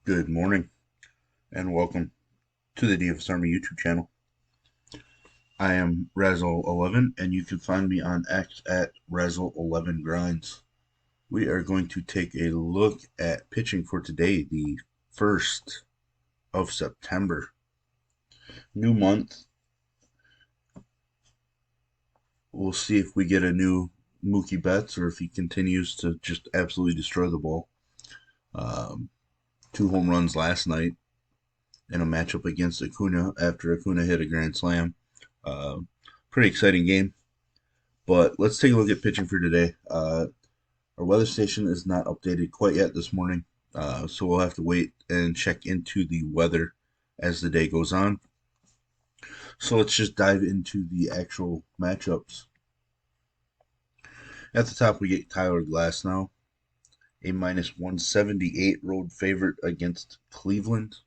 Good morning and welcome to the DFS Army YouTube channel. I am Razzle11 and you can find me on X at Razzle11Grinds. We are going to take a look at pitching for today, the 1st of September. New month. We'll see if we get a new Mookie Betts or if he continues to just absolutely destroy the ball. 2 home runs last night in a matchup against Acuna after Acuna hit a grand slam. Uh, Pretty exciting game. But let's take a look at pitching for today. Our weather station is not updated quite yet this morning, so we'll have to wait and check into the weather as the day goes on. So let's just dive into the actual matchups. At the top, we get Tyler Glasnow, a minus 178 road favorite against Cleveland.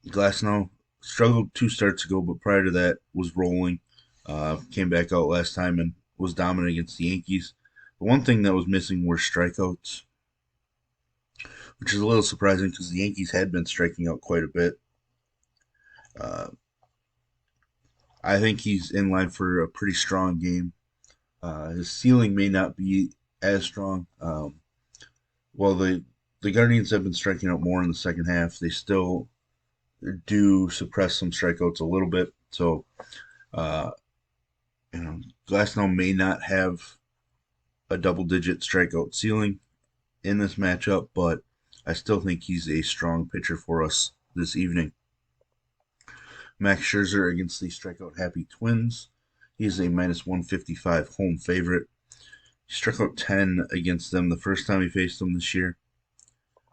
Glasnow struggled 2 starts ago, but prior to that was rolling. Came back out last time and was dominant against the Yankees. The one thing that was missing were strikeouts, which is a little surprising because the Yankees had been striking out quite a bit. Uh, I think he's in line for a pretty strong game. His ceiling may not be as strong. While the Guardians have been striking out more in the second half, they still do suppress some strikeouts a little bit. So, uh, Glasnow may not have a double-digit strikeout ceiling in this matchup, but I still think he's a strong pitcher for us this evening. Max Scherzer against the strikeout-happy Twins. He is a minus 155 home favorite. He struck out 10 against them the first time he faced them this year.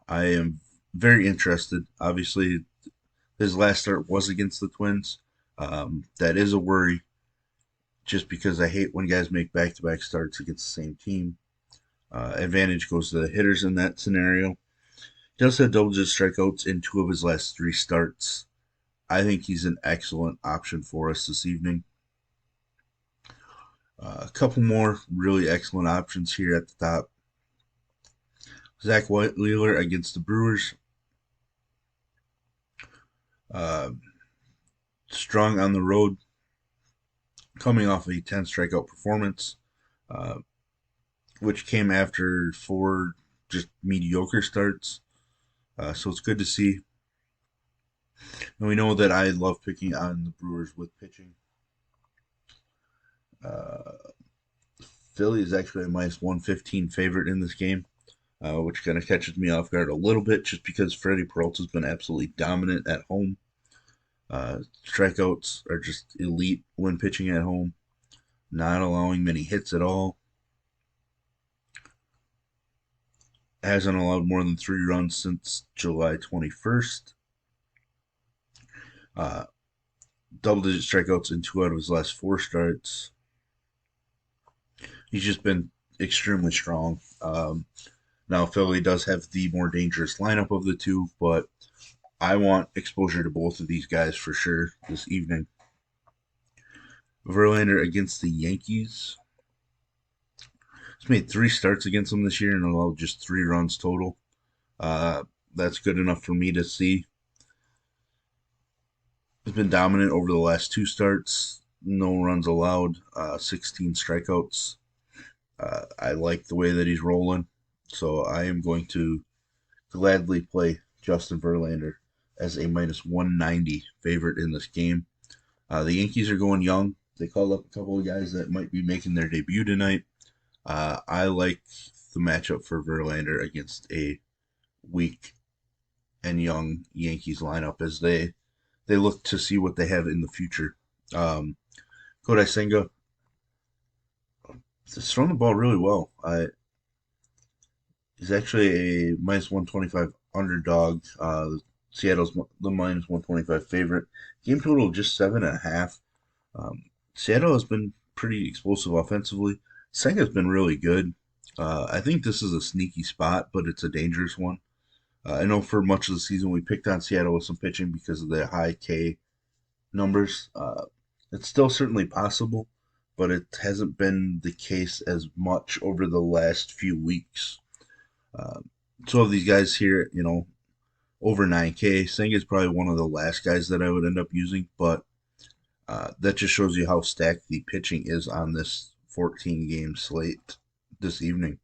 I am very interested. Obviously, his last start was against the Twins. That is a worry, just because I hate when guys make back-to-back starts against the same team. Advantage goes to the hitters in that scenario. He does have double-digit strikeouts in 2 of his last 3 starts. I think he's an excellent option for us this evening. A couple more really excellent options here at the top. Zach Wheeler against the Brewers. Strong on the road, coming off a 10 strikeout performance, which came after 4 just mediocre starts. So it's good to see. And we know that I love picking on the Brewers with pitching. Philly is actually a minus 115 favorite in this game, which kind of catches me off guard a little bit just because Freddie Peralta's been absolutely dominant at home. Strikeouts are just elite when pitching at home, not allowing many hits at all. Hasn't allowed more than 3 runs since July 21st. Double-digit strikeouts in 2 out of his last 4 starts. He's just been extremely strong. Now, Philly does have the more dangerous lineup of the two, but I want exposure to both of these guys for sure this evening. Verlander against the Yankees. He's made 3 starts against them this year and allowed just 3 runs total. That's good enough for me to see. He's been dominant over the last 2 starts. No runs allowed, 16 strikeouts. I like the way that he's rolling, so I am going to gladly play Justin Verlander as a minus 190 favorite in this game. The Yankees are going young. They called up a couple of guys that might be making their debut tonight. I like the matchup for Verlander against a weak and young Yankees lineup as they look to see what they have in the future. Kodai Senga is throwing the ball really well. He's actually a minus 125 underdog. Seattle's the minus 125 favorite. Game total just 7.5. Seattle has been pretty explosive offensively. Senga's been really good. I think this is a sneaky spot, but it's a dangerous one. I know for much of the season we picked on Seattle with some pitching because of their high K numbers. It's still certainly possible, but it hasn't been the case as much over the last few weeks. Uh, so of these guys here, over 9K, Senga is probably one of the last guys that I would end up using, but that just shows you how stacked the pitching is on this 14 game slate this evening.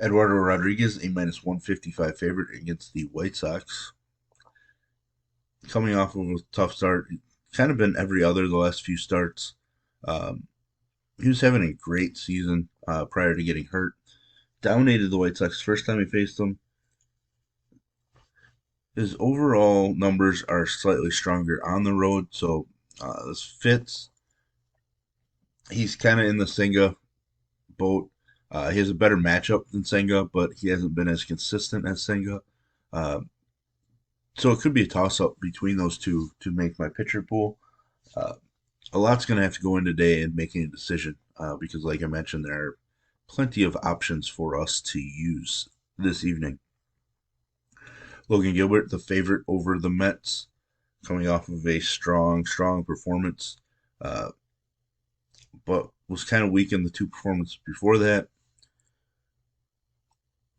Eduardo Rodriguez, a minus 155 favorite against the White Sox. Coming off of a tough start, kind of been every other the last few starts. Um, he was having a great season prior to getting hurt. Dominated the White Sox first time he faced them. His overall numbers are slightly stronger on the road, so this fits. He's kind of in the Senga boat. He has a better matchup than Senga, but he hasn't been as consistent as Senga. Uh, so it could be a toss up between those two to make my pitcher pool. Uh, a lot's going to have to go in today in making a decision because, like I mentioned, there are plenty of options for us to use this evening. Logan Gilbert, the favorite over the Mets, coming off of a strong performance, uh, but was kind of weak in the two performances before that.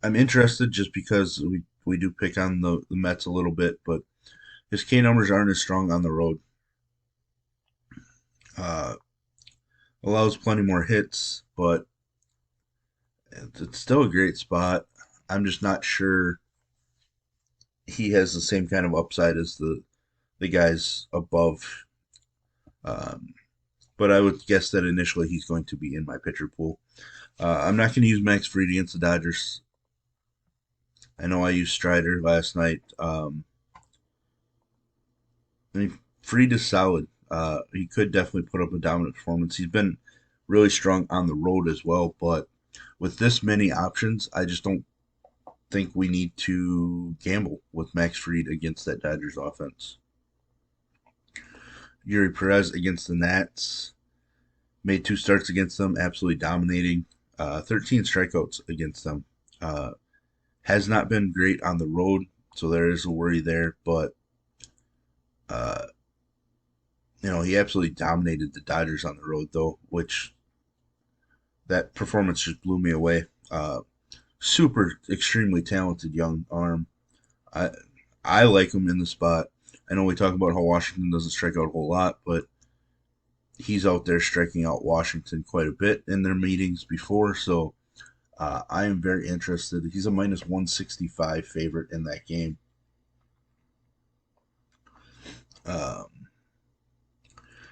I'm interested just because we do pick on the Mets a little bit, but his K numbers aren't as strong on the road. Uh, Allows plenty more hits, but it's still a great spot. I'm just not sure he has the same kind of upside as the guys above. Um, but I would guess that initially he's going to be in my pitcher pool. I'm not going to use Max Fried against the Dodgers. I know I used Strider last night. I mean, Fried is solid. He could definitely put up a dominant performance. He's been really strong on the road as well, but with this many options, I just don't think we need to gamble with Max Fried against that Dodgers offense. Yuri Perez against the Nats. Made two starts against them, absolutely dominating. 13 strikeouts against them. Uh, has not been great on the road, so there is a worry there. But uh, he absolutely dominated the Dodgers on the road, though, which that performance just blew me away. Super, extremely talented young arm. I I like him in the spot. I know we talk about how Washington doesn't strike out a whole lot, but he's out there striking out Washington quite a bit in their meetings before. So I am very interested. He's a minus 165 favorite in that game. Um,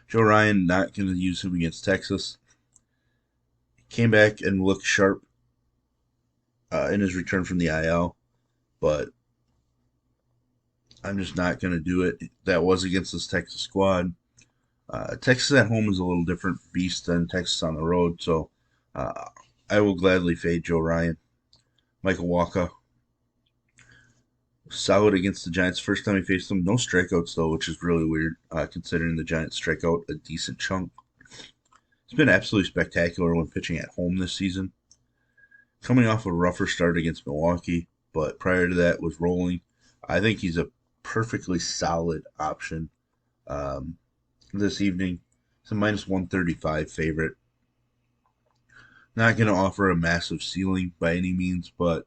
Joe Ryan, not going to use him against Texas. Came back and looked sharp in his return from the IL, but I'm just not going to do it. That was against this Texas squad. Texas at home is a little different beast than Texas on the road, so uh, I will gladly fade Joe Ryan. Michael Walker, solid against the Giants. First time he faced them, no strikeouts though, which is really weird considering the Giants strike out a decent chunk. He's been absolutely spectacular when pitching at home this season. Coming off a rougher start against Milwaukee, but prior to that was rolling. I think he's a perfectly solid option um, this evening. It's a minus 135 favorite. Not going to offer a massive ceiling by any means, but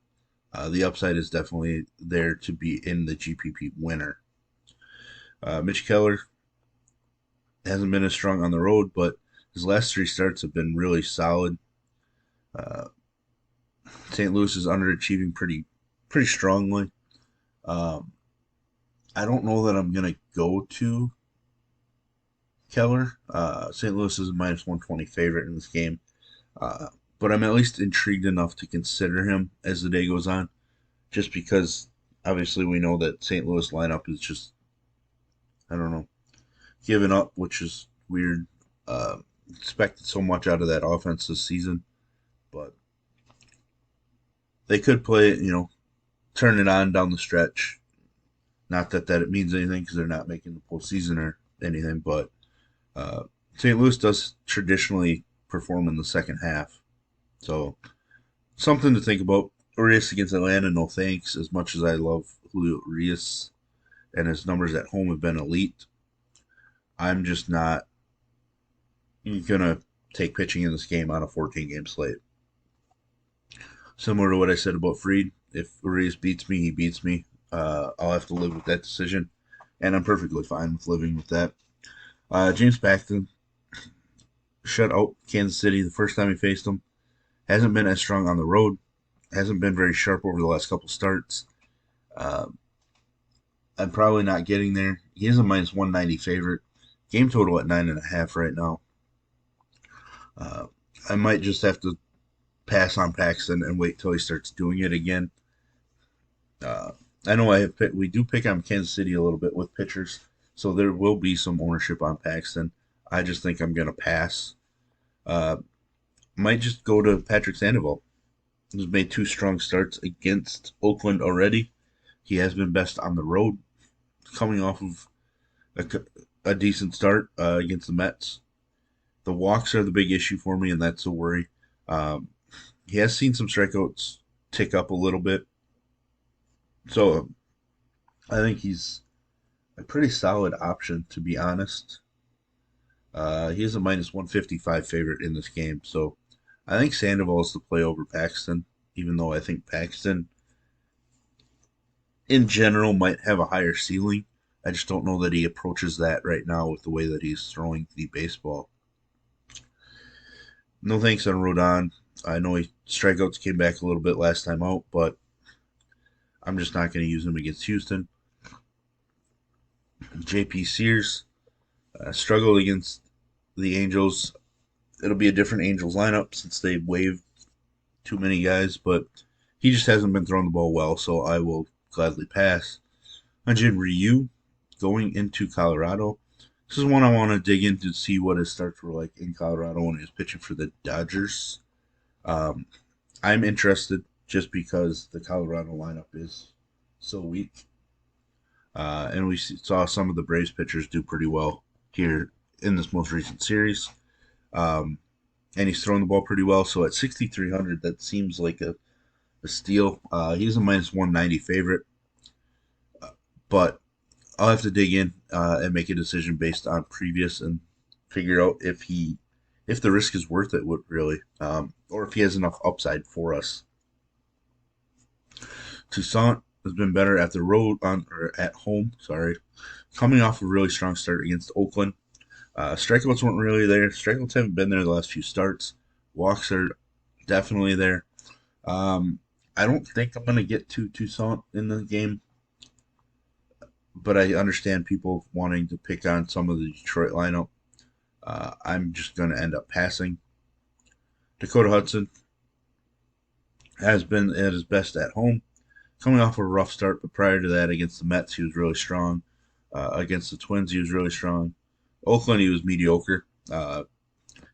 the upside is definitely there to be in the GPP winner. Mitch Keller hasn't been as strong on the road, but his last three starts have been really solid. Uh, St. Louis is underachieving pretty strongly. Um, I don't know that I'm going to go to Keller. St. Louis is a minus 120 favorite in this game. Uh, but I'm at least intrigued enough to consider him as the day goes on, just because obviously we know that St. Louis lineup is just, I don't know, giving up, which is weird. Expected so much out of that offense this season, but they could play it, turn it on down the stretch. Not that it means anything because they're not making the postseason or anything, but uh, St. Louis does traditionally perform in the second half. So something to think about. Urias against Atlanta, no thanks. As much as I love Julio Urias and his numbers at home have been elite, I'm just not going to take pitching in this game on a 14 game slate. Similar to what I said about Freed, if Urias beats me, he beats me. I'll have to live with that decision, and I'm perfectly fine with living with that. James Paxton shut out Kansas City the first time he faced him. Hasn't been as strong on the road. Hasn't been very sharp over the last couple starts. Uh, I'm probably not getting there. He is a minus 190 favorite. Game total at 9.5 right now. Uh, I might just have to pass on Paxton and wait till he starts doing it again. Uh, I know we do pick on Kansas City a little bit with pitchers, so there will be some ownership on Paxton. I just think I'm gonna pass. Uh, might just go to Patrick Sandoval. He's made two strong starts against Oakland already. He has been best on the road, coming off of a decent start against the Mets. The walks are the big issue for me, and that's a worry. Um, he has seen some strikeouts tick up a little bit, so I think he's a pretty solid option, to be honest. He is a minus 155 favorite in this game, so I think Sandoval is the play over Paxton, even though I think Paxton, in general, might have a higher ceiling. I just don't know that he approaches that right now with the way that he's throwing the baseball. No thanks on Rodon. I know he strikeouts came back a little bit last time out, but I'm just not going to use him against Houston. JP Sears struggled against the Angels. It'll be a different Angels lineup since they waived too many guys, but he just hasn't been throwing the ball well, so I will gladly pass. Hyun-Jin Ryu going into Colorado. This is one I want to dig into to see what his starts were like in Colorado when he was pitching for the Dodgers. Um, I'm interested just because the Colorado lineup is so weak. And we saw some of the Braves pitchers do pretty well here in this most recent series. Um, and he's throwing the ball pretty well. So at 6,300, that seems like a steal. He's a minus 190 favorite. But I'll have to dig in and make a decision based on previous and figure out if the risk is worth it, really, or if he has enough upside for us. Toussaint has been better at the road or at home. Sorry, coming off a really strong start against Oakland. Strikeouts weren't really there. Strikeouts haven't been there the last few starts. Walks are definitely there. I don't think I'm going to get to Toussaint in the game, but I understand people wanting to pick on some of the Detroit lineup. I'm just going to end up passing. Dakota Hudson has been at his best at home, coming off a rough start, but prior to that, against the Mets, he was really strong. Against the Twins, he was really strong. Oakland, he was mediocre.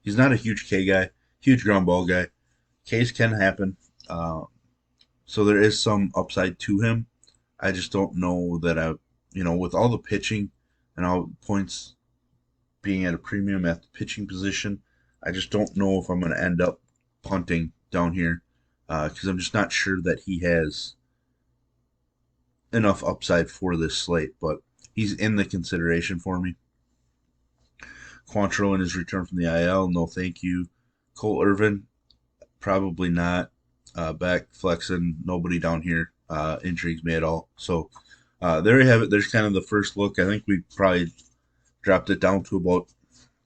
He's not a huge K guy, huge ground ball guy. Ks can happen, so there is some upside to him. I just don't know that with all the pitching and all points being at a premium at the pitching position, I just don't know if I'm going to end up punting down here because I'm just not sure that he has enough upside for this slate, but he's in the consideration for me. Quantrill in his return from the IL, no thank you. Cole Irvin, probably not. Back flexing, nobody down here intrigues me at all. So there you have it. There's kind of the first look. I think we probably dropped it down to about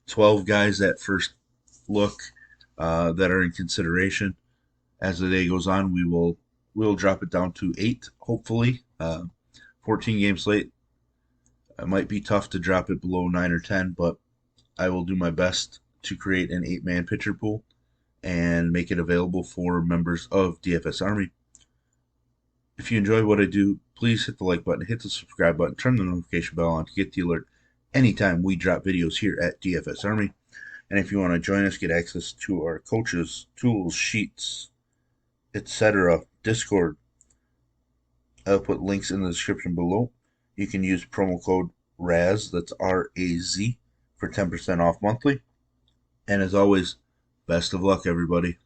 12 guys at first look that are in consideration. As the day goes on, we'll drop it down to 8, hopefully. 14 game slate. It might be tough to drop it below 9 or 10, but I will do my best to create an 8-man pitcher pool and make it available for members of DFS Army. If you enjoy what I do, please hit the like button, hit the subscribe button, turn the notification bell on to get the alert anytime we drop videos here at DFS Army. And if you want to join us, get access to our coaches, tools, sheets, etc., Discord, I'll put links in the description below. You can use promo code RAZ, that's RAZ, for 10% off monthly. And as always, best of luck, everybody.